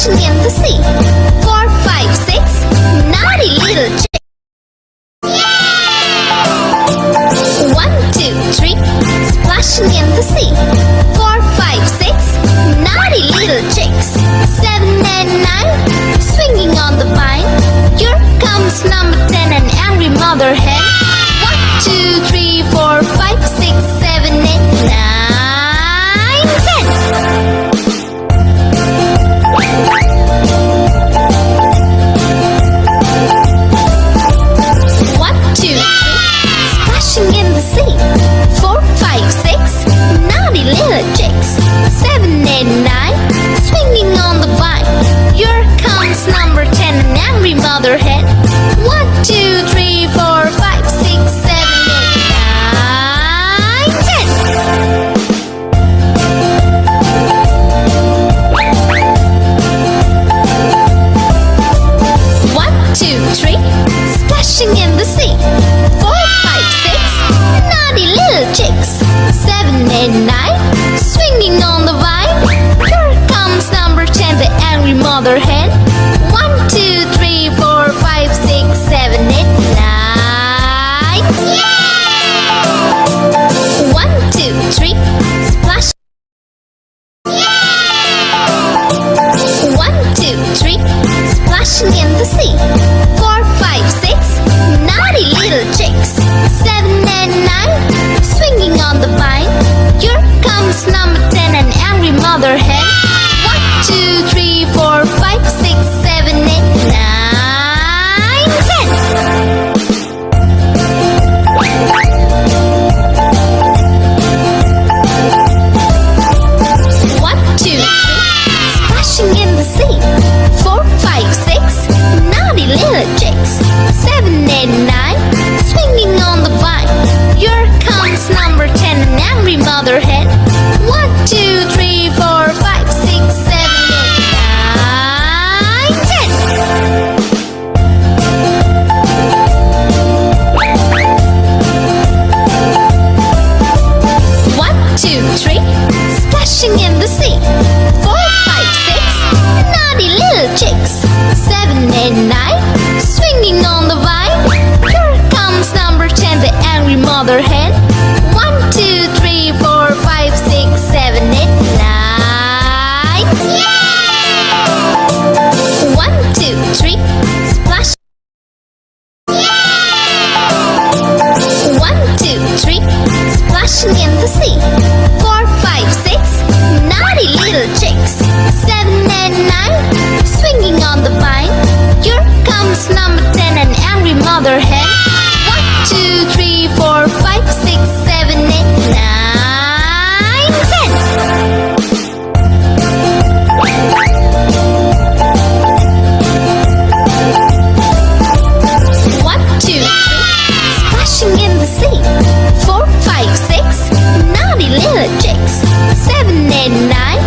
splashing in the sea. 4, 5, 6, naughty little chicks. 1, 2, 3, splashing in the sea. 4, 5, 6, naughty little chicks. 7 and 9, swinging on the vine. Here comes number 10, an angry mother hen. 1, 2, 3, 4, 5, 6, 7, 8, 9, 10. 1, 2, 3, splashing in the sea. 4, 5, 6, naughty little chicks. 7, 8, 9, swinging on the vine. Here comes number 10, an angry mother hen. 1, 2, 3, 4, 5, 6, 7, 8, 9, 10. 1, 2, 3, splashing in the sea. 4, 5, 6, naughty little chicks. 7, 8, 9, swinging on the vine. Here comes number 10, the angry mother hen. 1, 2, 3, 4, 5, 6, 7, 8, 9. 1, 2, 3, splash. 1, 2, 3, splashing in the sea. 4, 5, 6, naughty little chicks. 7 and 9, swinging on the vine. Here comes number 10, an angry mother hen. 1, 2, 3, 4, 5, 6, 7, 8, 9, 10. 1, 2, 3, splashing in the sea. 4, 5, 6, naughty little chicks. 7, 8, 9, swinging on the vine. Here comes number 10, an angry mother hen. 1, 2, 3, 4, 5, 6, 7, 8, 9, 10. 1, 2, 3, splashing in the sea. 4, 5, 6, naughty little chicks. 7, 8, 9, swinging on the vine. Here comes number 10, the angry mother hen. 1, 2, 3, 4, 5, 6, 7, 8, 9. 1, 2, 3, splash. 1, 2, 3, splashing in the sea. 4, 5, 6, naughty little chicks. 7 and 9, swinging on the vine. Here comes number 10, an angry mother hen. 1, 2, 3, 4, 5, 6, 7, 8, 9, 10. 1, 2, 3, splashing in the sea. 4, 5, 6, naughty little chicks. 7, 8, 9,